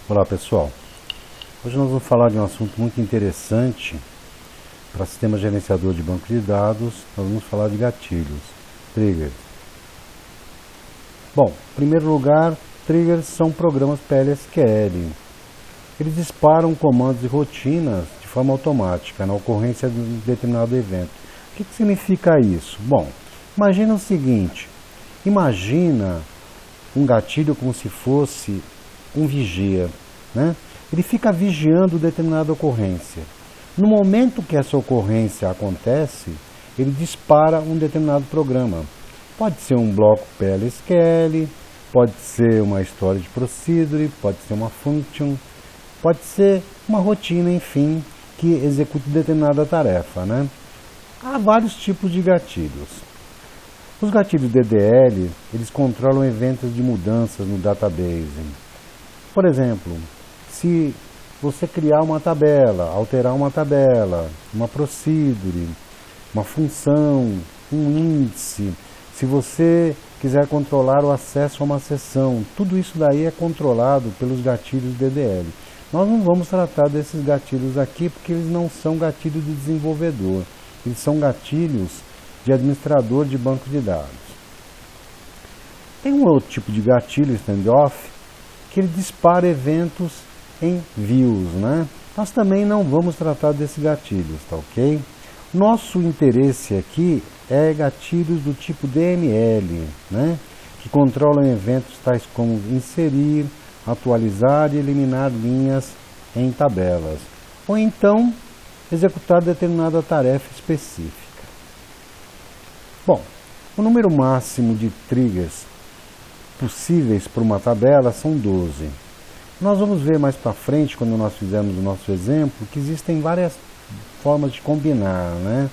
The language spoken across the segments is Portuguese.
Olá pessoal, hoje nós vamos falar de um assunto muito interessante para sistema gerenciador de banco de dados. Nós vamos falar de gatilhos, triggers. Bom, em primeiro lugar, triggers são programas PLSQL. Eles disparam comandos e rotinas de forma automática na ocorrência de um determinado evento. O que significa isso? Bom, imagina o seguinte, imagina um gatilho como se fosse um vigia, né? Ele fica vigiando determinada ocorrência. No momento que essa ocorrência acontece, ele dispara um determinado programa. Pode ser um bloco PLSQL, pode ser uma storage procedure, pode ser uma function, pode ser uma rotina, enfim, que execute determinada tarefa, né? Há vários tipos de gatilhos. Os gatilhos DDL, eles controlam eventos de mudanças no database. Por exemplo, se você criar uma tabela, alterar uma tabela, uma procedure, uma função, um índice, se você quiser controlar o acesso a uma sessão, tudo isso daí é controlado pelos gatilhos DDL. Nós não vamos tratar desses gatilhos aqui porque eles não são gatilhos de desenvolvedor, eles são gatilhos de administrador de banco de dados. Tem um outro tipo de gatilho, standoff, que ele dispara eventos em views, né? Nós também não vamos tratar desses gatilhos, tá ok? Nosso interesse aqui é gatilhos do tipo DML, né? Que controlam eventos tais como inserir, atualizar e eliminar linhas em tabelas, ou então executar determinada tarefa específica. Bom, o número máximo de triggers possíveis para uma tabela são 12. Nós vamos ver mais para frente, quando nós fizermos o nosso exemplo, que existem várias formas de combinar, né?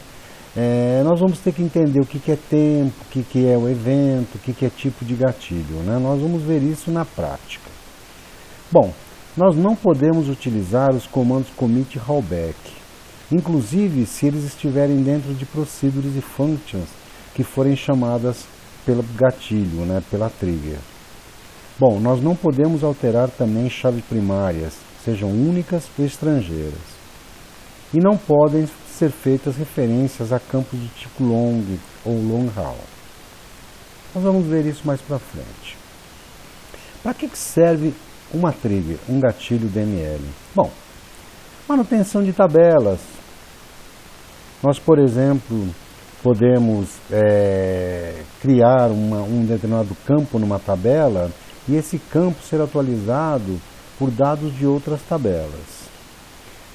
Nós vamos ter que entender o que é tempo, o que é o evento, o que é tipo de gatilho, né? Nós vamos ver isso na prática. Bom, nós não podemos utilizar os comandos commit e rollback, inclusive se eles estiverem dentro de procedures e functions que forem chamadas pelo gatilho, né, pela trigger. Bom, nós não podemos alterar também chaves primárias, sejam únicas ou estrangeiras. E não podem ser feitas referências a campos do tipo long ou long haul. Nós vamos ver isso mais para frente. Para que serve uma trigger, um gatilho DML? Bom, manutenção de tabelas. Nós, por exemplo, podemos criar um determinado campo numa tabela e esse campo ser atualizado por dados de outras tabelas.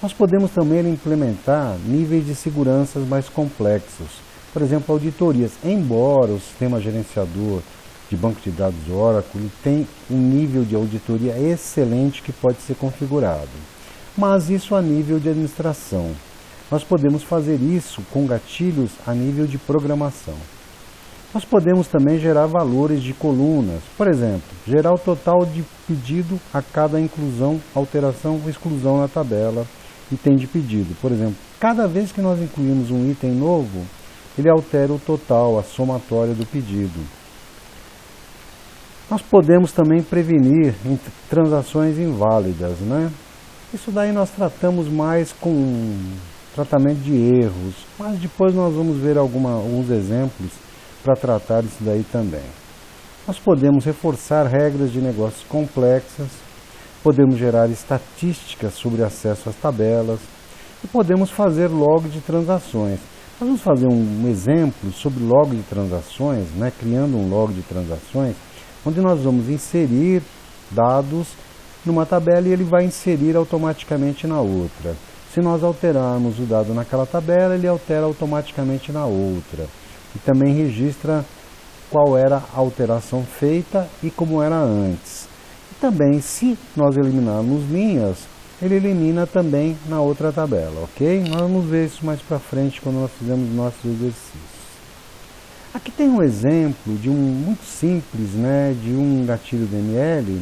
Nós podemos também implementar níveis de segurança mais complexos, por exemplo, auditorias. Embora o sistema gerenciador de banco de dados Oracle ele tem um nível de auditoria excelente que pode ser configurado, mas isso a nível de administração. Nós podemos fazer isso com gatilhos a nível de programação. Nós podemos também gerar valores de colunas, por exemplo, gerar o total de pedido a cada inclusão, alteração ou exclusão na tabela, item de pedido. Por exemplo, cada vez que nós incluímos um item novo, ele altera o total, a somatória do pedido. Nós podemos também prevenir transações inválidas, né? Isso daí nós tratamos mais com tratamento de erros, mas depois nós vamos ver alguns exemplos para tratar isso daí também. Nós podemos reforçar regras de negócios complexas, podemos gerar estatísticas sobre acesso às tabelas e podemos fazer log de transações. Nós vamos fazer um exemplo sobre log de transações, né, criando um log de transações, onde nós vamos inserir dados numa tabela e ele vai inserir automaticamente na outra. Se nós alterarmos o dado naquela tabela, ele altera automaticamente na outra. E também registra qual era a alteração feita e como era antes. E também, se nós eliminarmos linhas, ele elimina também na outra tabela, ok? Nós vamos ver isso mais para frente quando nós fizermos nossos exercícios. Aqui tem um exemplo de muito simples, né, de um gatilho DML,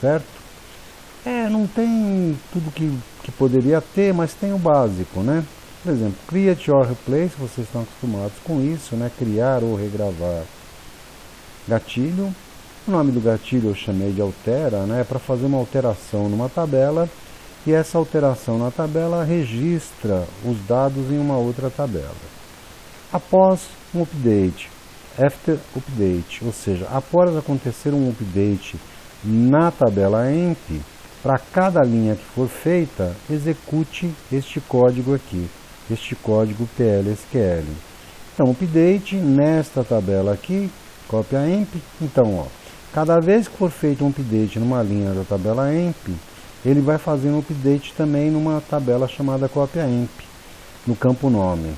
certo? Não tem tudo que poderia ter, mas tem o básico, né? Por exemplo, create or replace, vocês estão acostumados com isso, né? Criar ou regravar gatilho. O nome do gatilho eu chamei de altera, né, para fazer uma alteração numa tabela, e essa alteração na tabela registra os dados em uma outra tabela. Após um update, after update, ou seja, após acontecer um update na tabela EMP, para cada linha que for feita, execute este código aqui, este código PLSQL. Então, update nesta tabela aqui, cópia EMP. Então, ó, cada vez que for feito um update numa linha da tabela EMP, ele vai fazer um update também numa tabela chamada cópia EMP, no campo nome.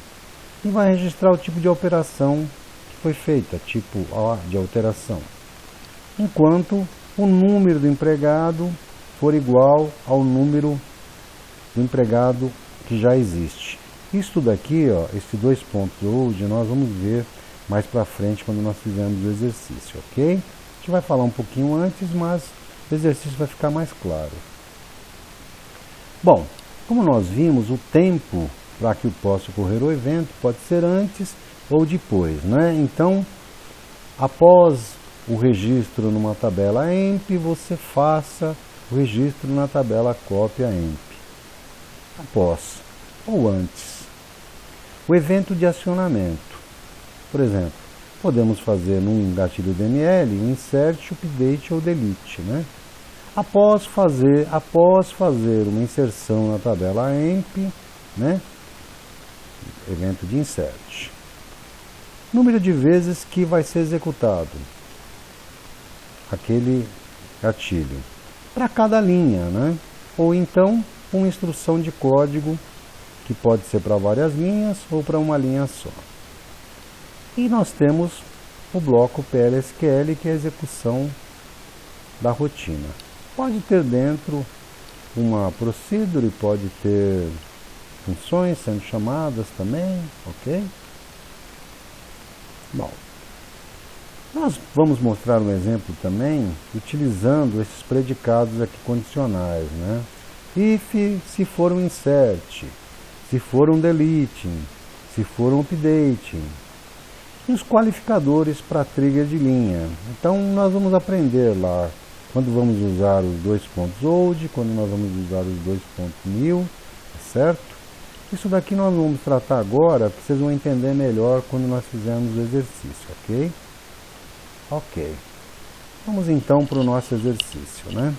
E vai registrar o tipo de operação que foi feita, tipo de alteração. Enquanto o número do empregado for igual ao número do empregado que já existe. Isso daqui, ó, esse 2.old, nós vamos ver mais para frente quando nós fizermos o exercício, ok? A gente vai falar um pouquinho antes, mas o exercício vai ficar mais claro. Bom, como nós vimos, o tempo para que possa ocorrer o evento pode ser antes ou depois, né? Então, após o registro numa tabela EMP, você faça o registro na tabela cópia EMP. Após ou antes. O evento de acionamento. Por exemplo, podemos fazer num gatilho DML, insert, update ou delete, né? Após fazer uma inserção na tabela EMP, né? Evento de insert. Número de vezes que vai ser executado aquele gatilho para cada linha, né? Ou então uma instrução de código que pode ser para várias linhas ou para uma linha só. E nós temos o bloco PLSQL, que é a execução da rotina. Pode ter dentro uma procedure, pode ter funções sendo chamadas também, ok? Bom, nós vamos mostrar um exemplo também utilizando esses predicados aqui condicionais, né? If, se for um insert, se for um deleting, se for um updating. E os qualificadores para trigger de linha. Então nós vamos aprender lá quando vamos usar os 2.old, quando nós vamos usar os 2.new, certo? Isso daqui nós vamos tratar agora, porque vocês vão entender melhor quando nós fizermos o exercício, ok? Ok. Vamos então para o nosso exercício, né?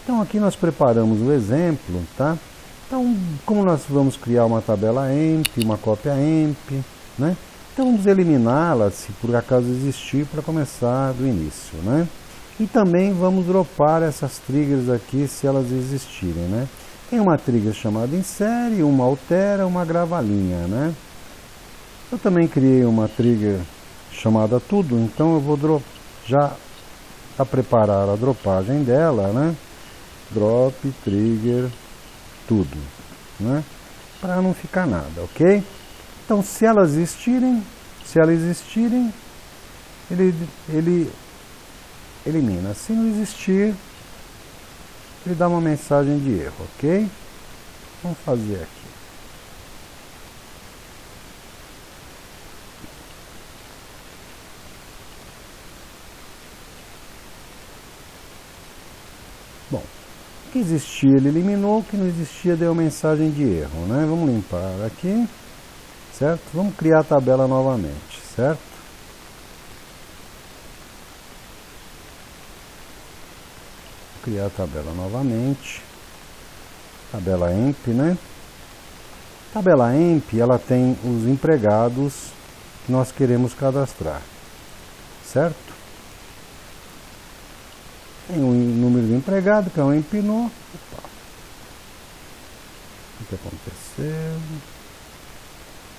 Então aqui nós preparamos o exemplo, tá? Então, como nós vamos criar uma tabela EMP, uma cópia EMP, né? Então vamos eliminá-la, se por acaso existir, para começar do início, né? E também vamos dropar essas triggers aqui, se elas existirem, né? Tem uma trigger chamada insere, uma altera, uma grava-linha, né? Eu também criei uma trigger chamada tudo, então eu vou já preparar a dropagem dela, né? Drop, trigger, tudo, né? Para não ficar nada, ok? Então, se elas existirem, ele elimina. Se não existir, ele dá uma mensagem de erro, ok? Vamos fazer aqui. Bom, o que existia ele eliminou, o que não existia deu mensagem de erro, né? Vamos limpar aqui, certo? Vamos criar a tabela novamente, certo? Vou criar a tabela novamente, tabela EMP, né? Tabela EMP, ela tem os empregados que nós queremos cadastrar, certo? Tem o número do empregado, que é um empino. Opa. O que aconteceu?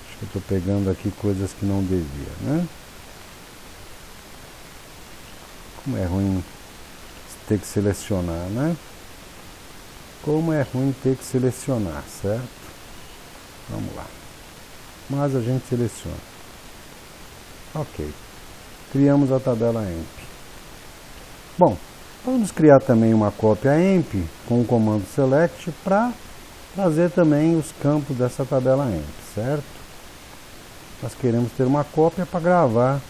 Acho que eu estou pegando aqui coisas que não devia, né? Como é ruim ter que selecionar, né? Como é ruim ter que selecionar, certo? Vamos lá. Mas a gente seleciona. Ok. Criamos a tabela EMP. Bom, vamos criar também uma cópia EMP com o comando select para trazer também os campos dessa tabela EMP, certo? Nós queremos ter uma cópia para gravar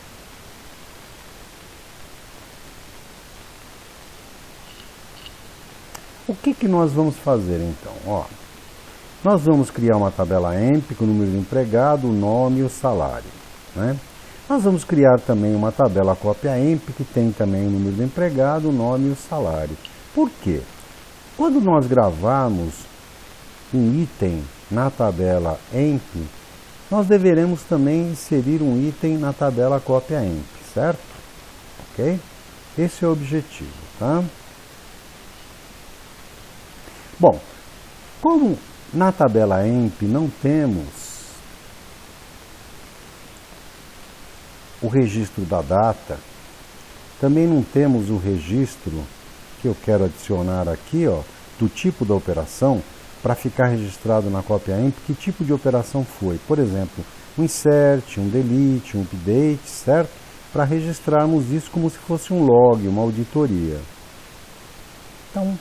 O que nós vamos fazer então? Ó, nós vamos criar uma tabela EMP com o número do empregado, o nome e o salário, né? Nós vamos criar também uma tabela cópia EMP que tem também o número do empregado, o nome e o salário. Por quê? Quando nós gravarmos um item na tabela EMP, nós deveremos também inserir um item na tabela cópia EMP, certo? Ok? Esse é o objetivo, tá? Bom, como na tabela EMP não temos o registro da data, também não temos o registro que eu quero adicionar aqui, ó, do tipo da operação, para ficar registrado na cópia EMP que tipo de operação foi. Por exemplo, um insert, um delete, um update, certo? Para registrarmos isso como se fosse um log, uma auditoria. Então,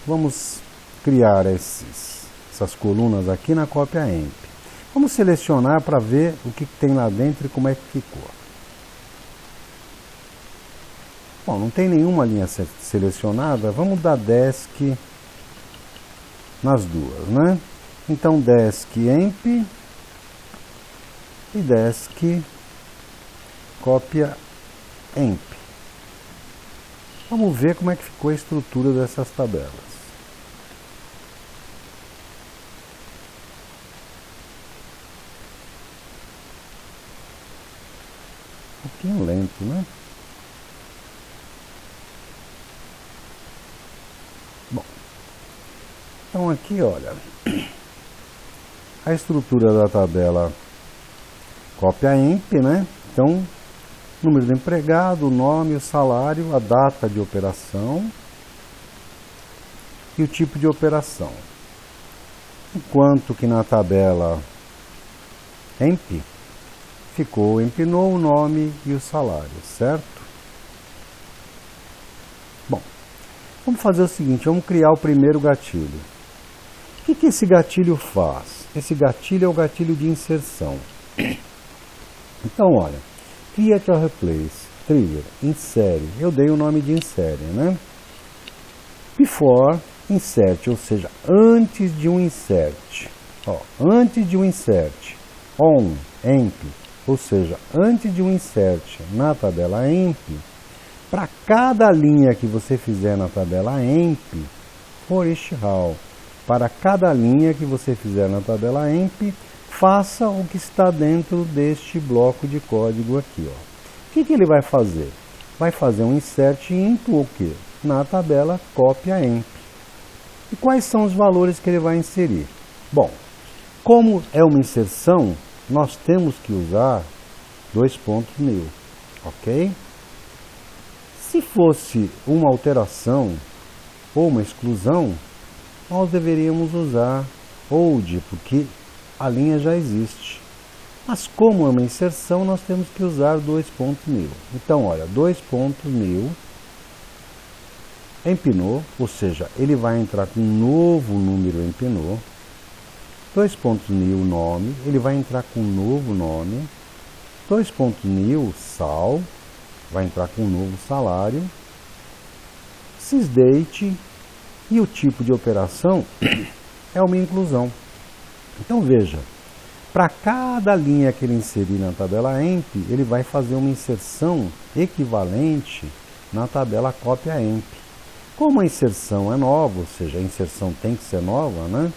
vamos criar essas colunas aqui na cópia EMP. Vamos selecionar para ver o que tem lá dentro e como é que ficou. Bom, não tem nenhuma linha selecionada, vamos dar desc nas duas, né? Então, desc EMP e desc cópia EMP. Vamos ver como é que ficou a estrutura dessas tabelas. Um pouquinho lento, né? Bom, então aqui, olha, a estrutura da tabela cópia EMP, né? Então, número do empregado, o nome, o salário, a data de operação e o tipo de operação. Enquanto que na tabela EMP ficou o EMPNO, o nome e o salário, certo? Bom, vamos fazer o seguinte, vamos criar o primeiro gatilho. O que esse gatilho faz? Esse gatilho é o gatilho de inserção. Então, olha, create or replace, trigger, insere, eu dei o nome de insere, né? Before insert, ou seja, antes de um insert. Ó, antes de um insert, on, EMP, ou seja, antes de um insert na tabela EMP, para cada linha que você fizer na tabela EMP, for each row, para cada linha que você fizer na tabela EMP, faça o que está dentro deste bloco de código aqui, ó. O que ele vai fazer? Vai fazer um insert into o quê? Na tabela cópia EMP. E quais são os valores que ele vai inserir? Bom, como é uma inserção, nós temos que usar dois pontos new, ok? Se fosse uma alteração ou uma exclusão, nós deveríamos usar old, porque a linha já existe. Mas como é uma inserção, nós temos que usar dois pontos new. Então, olha, dois pontos new, EMPNO, ou seja, ele vai entrar com um novo número EMPNO, dois pontos new nome, ele vai entrar com um novo nome, dois pontos new sal, vai entrar com um novo salário, sysdate, e o tipo de operação é uma inclusão. Então veja, para cada linha que ele inserir na tabela EMP, ele vai fazer uma inserção equivalente na tabela cópia EMP. Como a inserção é nova, ou seja, a inserção tem que ser nova, né?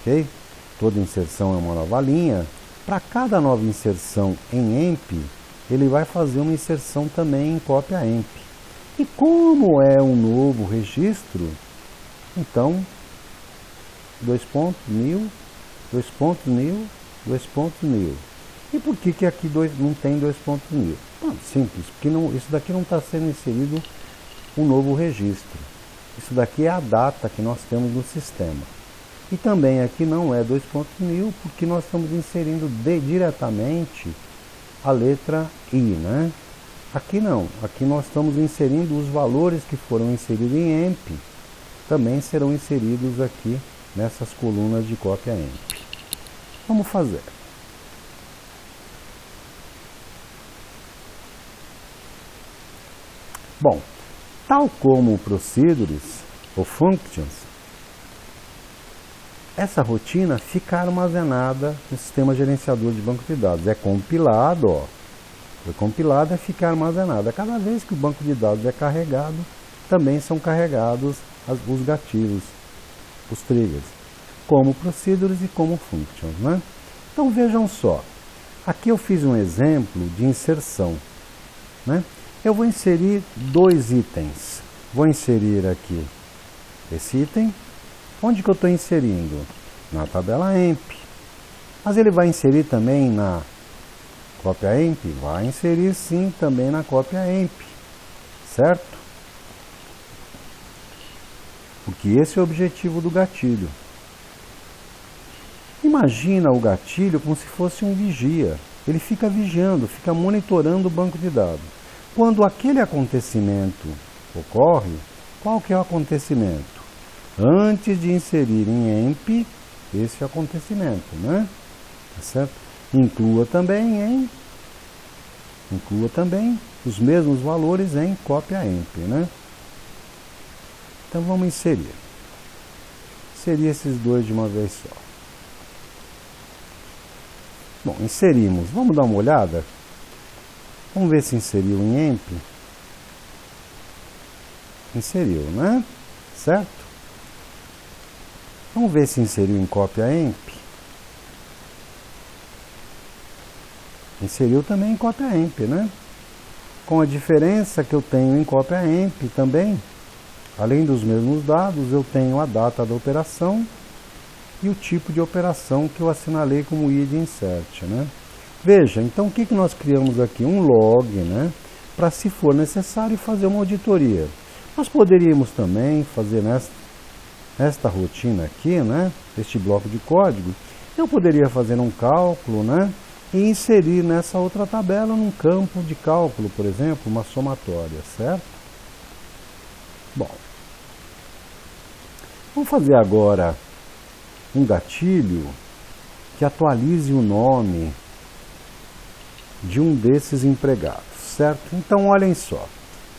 Ok? Toda inserção é uma nova linha. Para cada nova inserção em EMP, ele vai fazer uma inserção também em cópia EMP. E como é um novo registro, então, dois pontos new, dois pontos new, dois pontos new. E por que aqui não tem dois pontos new? Simples, porque isso daqui não está sendo inserido um novo registro. Isso daqui é a data que nós temos no sistema. E também aqui não é dois pontos new, porque nós estamos inserindo diretamente a letra I, né? Aqui não, aqui nós estamos inserindo os valores que foram inseridos em EMP, também serão inseridos aqui nessas colunas de cópia EMP. Vamos fazer. Bom, tal como o Procedures, ou functions, essa rotina fica armazenada no sistema gerenciador de banco de dados. É compilado, ó. Foi compilado e fica armazenada. Cada vez que o banco de dados é carregado, também são carregados os gatilhos, os triggers, como procedures e como functions, né? Então vejam só, aqui eu fiz um exemplo de inserção, né? Eu vou inserir dois itens. Vou inserir aqui esse item. Onde que eu estou inserindo? Na tabela EMP. Mas ele vai inserir também na cópia EMP? Vai inserir sim também na cópia EMP, certo? Porque esse é o objetivo do gatilho. Imagina o gatilho como se fosse um vigia. Ele fica vigiando, fica monitorando o banco de dados. Quando aquele acontecimento ocorre, qual que é o acontecimento? Antes de inserir em EMP esse acontecimento, né? Tá certo? Inclua também os mesmos valores em cópia EMP, né? Então vamos inserir. Inserir esses dois de uma vez só. Bom, inserimos. Vamos dar uma olhada? Vamos ver se inseriu em EMP. Inseriu, né? Certo? Vamos ver se inseriu em cópia EMP. Inseriu também em cópia EMP, né? Com a diferença que eu tenho em cópia EMP também, além dos mesmos dados, eu tenho a data da operação e o tipo de operação que eu assinalei como id insert, né? Veja, então o que nós criamos aqui? Um log, né? Para, se for necessário, fazer uma auditoria. Nós poderíamos também fazer nesta rotina aqui, né? Este bloco de código, eu poderia fazer um cálculo, né? E inserir nessa outra tabela, num campo de cálculo, por exemplo, uma somatória, certo? Bom, vamos fazer agora um gatilho que atualize o nome de um desses empregados, certo? Então, olhem só.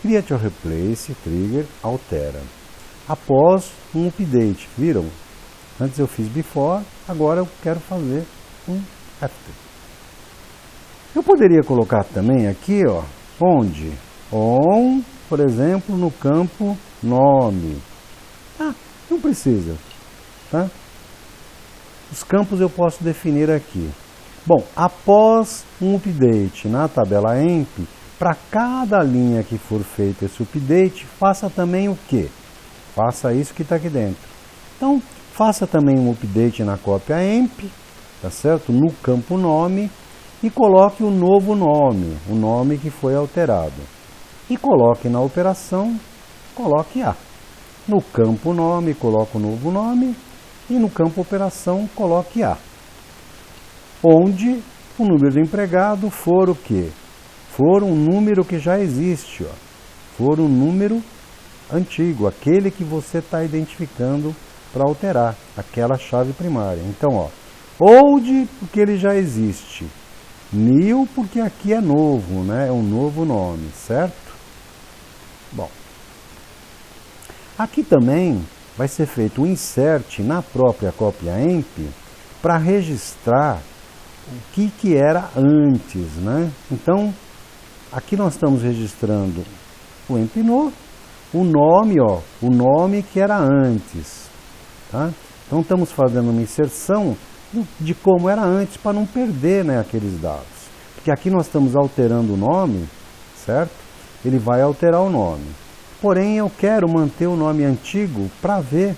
Create or replace, trigger, altera. Após um update, viram? Antes eu fiz before, agora eu quero fazer um after. Eu poderia colocar também aqui, ó, onde? On, por exemplo, no campo nome. Ah, não precisa, tá? Os campos eu posso definir aqui. Bom, após um update na tabela EMP, para cada linha que for feito esse update, faça também o quê? Faça isso que está aqui dentro. Então, faça também um update na cópia EMP, tá certo? No campo nome, e coloque o novo nome, o nome que foi alterado. E coloque na operação, coloque A. No campo nome, coloque o novo nome, e no campo operação, coloque A. Onde o número do empregado for o quê? For um número que já existe, ó. For um número antigo, aquele que você está identificando para alterar, aquela chave primária. Então, ó, old, porque ele já existe. New, porque aqui é novo, né? É um novo nome, certo? Bom, aqui também vai ser feito um insert na própria cópia EMP para registrar o que era antes, né? Então, aqui nós estamos registrando o EMP-NO, o nome, ó, o nome que era antes, tá? Então, estamos fazendo uma inserção de como era antes para não perder, né, aqueles dados. Porque aqui nós estamos alterando o nome, certo? Ele vai alterar o nome. Porém, eu quero manter o nome antigo para ver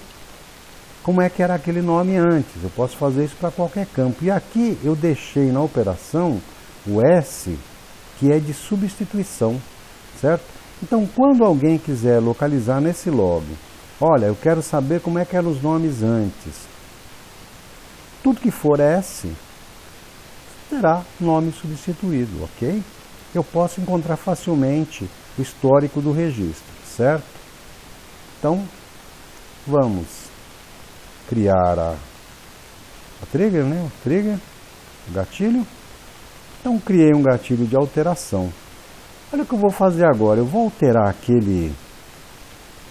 como é que era aquele nome antes. Eu posso fazer isso para qualquer campo. E aqui eu deixei na operação o S, que é de substituição, certo? Então, quando alguém quiser localizar nesse log, olha, eu quero saber como é que eram os nomes antes. Tudo que for S, terá nome substituído, ok? Eu posso encontrar facilmente o histórico do registro, certo? Então, vamos criar a trigger, né? O trigger, o gatilho. Então, criei um gatilho de alteração. Olha o que eu vou fazer agora. Eu vou alterar aquele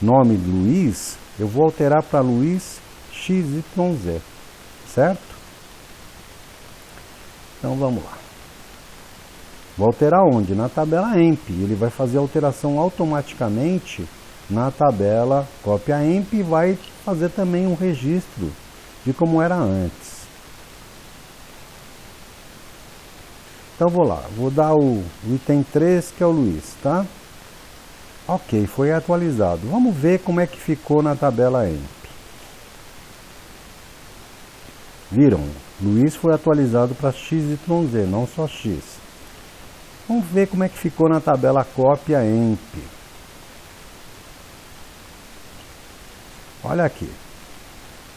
nome de Luiz Eu vou alterar para Luiz XYZ, certo? Então vamos lá. Vou alterar onde? Na tabela EMP. Ele vai fazer a alteração automaticamente na tabela cópia EMP e vai fazer também um registro de como era antes. Então vou lá, vou dar o item 3, que é o Luiz, tá? Ok, foi atualizado. Vamos ver como é que ficou na tabela EMP. Viram? Luiz foi atualizado para XYZ, não só X. Vamos ver como é que ficou na tabela cópia EMP. Olha aqui.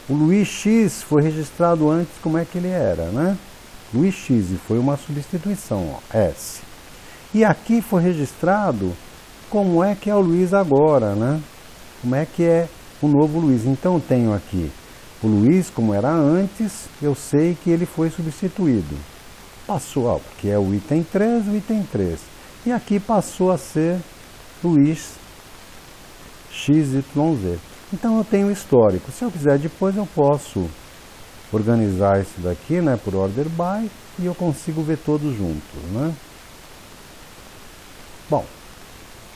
O Luiz X foi registrado antes como é que ele era, né? Luiz X, e foi uma substituição, ó, S. E aqui foi registrado como é que é o Luiz agora, né? Como é que é o novo Luiz. Então eu tenho aqui o Luiz como era antes, eu sei que ele foi substituído. Passou, ó, porque é o item 3, o item 3. E aqui passou a ser Luiz XYZ. Então eu tenho o histórico. Se eu quiser depois eu posso organizar isso daqui, né, por order by, e eu consigo ver todos juntos, né? Bom,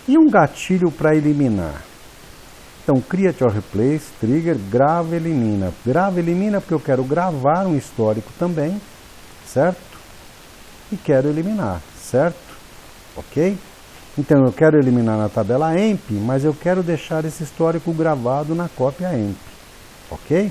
e um gatilho para eliminar? Então, create or replace, trigger, grava, elimina. Grava, elimina porque eu quero gravar um histórico também, certo? E quero eliminar, certo? Ok? Então, eu quero eliminar na tabela EMP, mas eu quero deixar esse histórico gravado na cópia EMP, ok?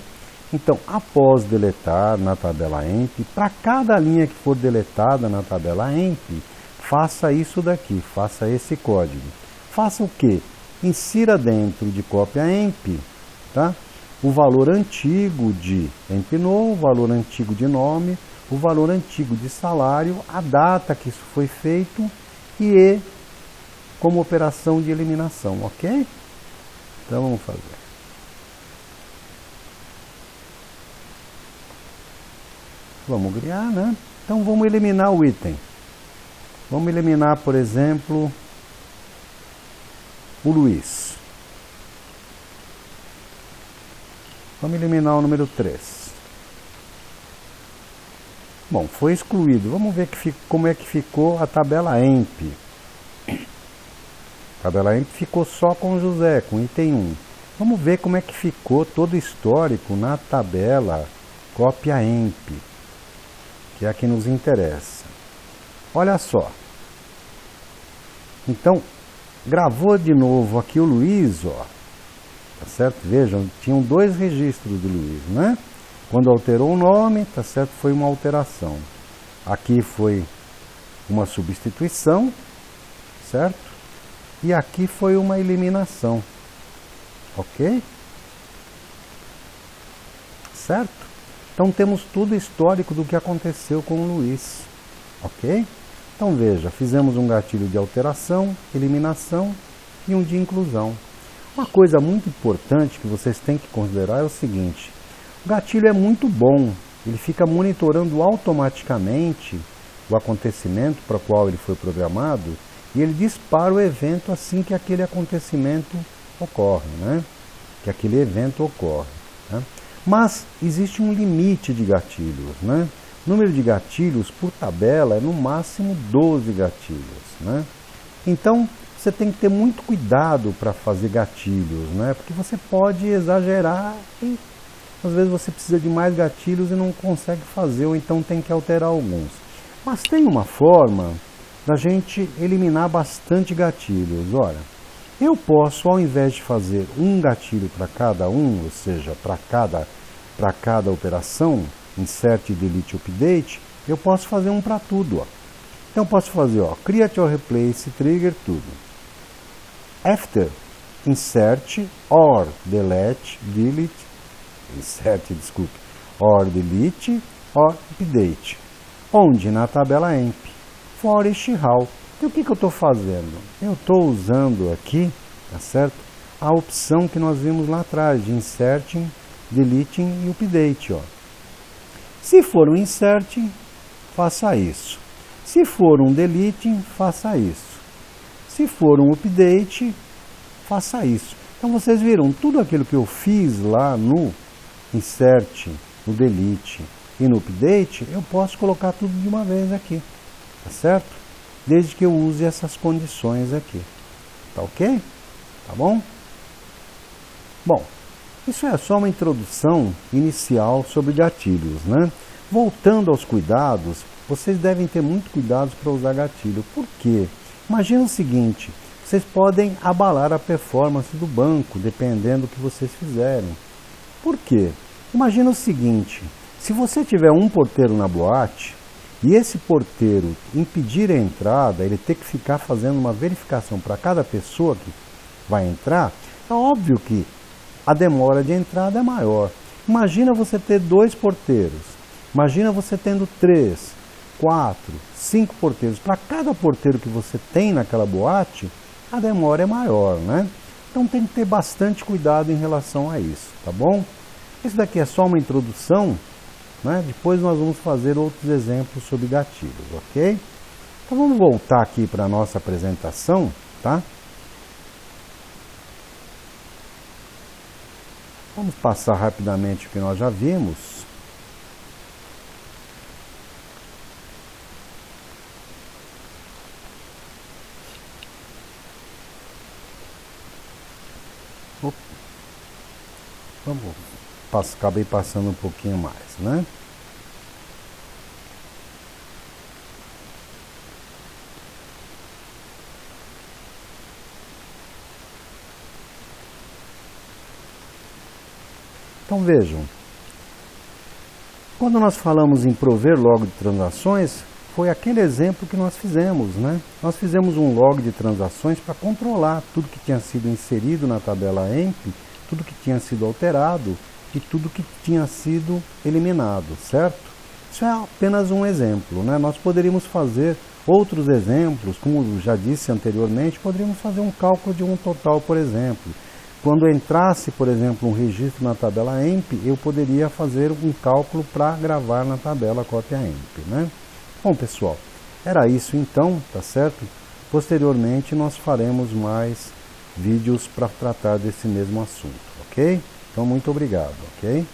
Então, após deletar na tabela EMP, para cada linha que for deletada na tabela EMP, faça isso daqui, faça esse código. Faça o quê? Insira dentro de cópia EMP, tá? O valor antigo de EMP-NO, o valor antigo de nome, o valor antigo de salário, a data que isso foi feito e como operação de eliminação, ok? Então vamos fazer. Vamos criar, né? Então vamos eliminar o item. Vamos eliminar, por exemplo, o Luiz. Vamos eliminar o número 3. Bom, foi excluído. Vamos ver como é que ficou a tabela EMP. A tabela EMP ficou só com o José, com o item 1. Vamos ver como é que ficou todo o histórico na tabela cópia EMP, que é a que nos interessa. Olha só. Então, gravou de novo aqui o Luiz, ó. Tá certo? Vejam, tinham 2 registros do Luiz, né? Quando alterou o nome, tá certo? Foi uma alteração. Aqui foi uma substituição, certo? E aqui foi uma eliminação, ok? Certo? Então temos tudo histórico do que aconteceu com o Luiz, ok? Então veja, fizemos um gatilho de alteração, eliminação e um de inclusão. Uma coisa muito importante que vocês têm que considerar é o seguinte: o gatilho é muito bom, ele fica monitorando automaticamente o acontecimento para o qual ele foi programado e ele dispara o evento assim que aquele acontecimento ocorre, né? Que aquele evento ocorre, né? Mas existe um limite de gatilhos, né? O número de gatilhos por tabela é no máximo 12 gatilhos, né? Então, você tem que ter muito cuidado para fazer gatilhos, né? Porque você pode exagerar e às vezes você precisa de mais gatilhos e não consegue fazer, ou então tem que alterar alguns. Mas tem uma forma da gente eliminar bastante gatilhos. Olha, eu posso, ao invés de fazer um gatilho para cada um, ou seja, para cada operação, insert, delete, update, eu posso fazer um para tudo, ó. Então eu posso fazer, ó, create or replace, trigger, tudo. After, insert, or delete, or delete, or update. Onde? Na tabela EMP. For each how. Então o que eu estou fazendo? Eu estou usando aqui, tá certo? A opção que nós vimos lá atrás, de inserting, deleting e update, ó. Se for um inserting, faça isso. Se for um deleting, faça isso. Se for um update, faça isso. Então vocês viram, tudo aquilo que eu fiz lá no insert, no delete e no update, eu posso colocar tudo de uma vez aqui, tá certo? Desde que eu use essas condições aqui, tá ok? Tá bom? Bom, isso é só uma introdução inicial sobre gatilhos, né? Voltando aos cuidados, vocês devem ter muito cuidado para usar gatilho. Por quê? Imagina o seguinte, vocês podem abalar a performance do banco, dependendo do que vocês fizerem. Por quê? Imagina o seguinte, se você tiver um porteiro na boate, e esse porteiro impedir a entrada, ele ter que ficar fazendo uma verificação para cada pessoa que vai entrar, é óbvio que a demora de entrada é maior. Imagina você ter 2 porteiros, imagina você tendo 3, 4, 5 porteiros. Para cada porteiro que você tem naquela boate, a demora é maior, né? Então tem que ter bastante cuidado em relação a isso, tá bom? Isso daqui é só uma introdução, né? Depois nós vamos fazer outros exemplos sobre gatilhos, ok? Então vamos voltar aqui para a nossa apresentação, tá? Vamos passar rapidamente o que nós já vimos. Acabei passando um pouquinho mais, né? Então vejam, quando nós falamos em prover log de transações, foi aquele exemplo que nós fizemos, né? Nós fizemos um log de transações para controlar tudo que tinha sido inserido na tabela EMP, tudo que tinha sido alterado e tudo que tinha sido eliminado, certo? Isso é apenas um exemplo, né? Nós poderíamos fazer outros exemplos, como já disse anteriormente, poderíamos fazer um cálculo de um total, por exemplo. Quando entrasse, por exemplo, um registro na tabela EMP, eu poderia fazer um cálculo para gravar na tabela cópia EMP, né? Bom, pessoal, era isso então, tá certo? Posteriormente nós faremos mais vídeos para tratar desse mesmo assunto, ok? Então, muito obrigado, ok?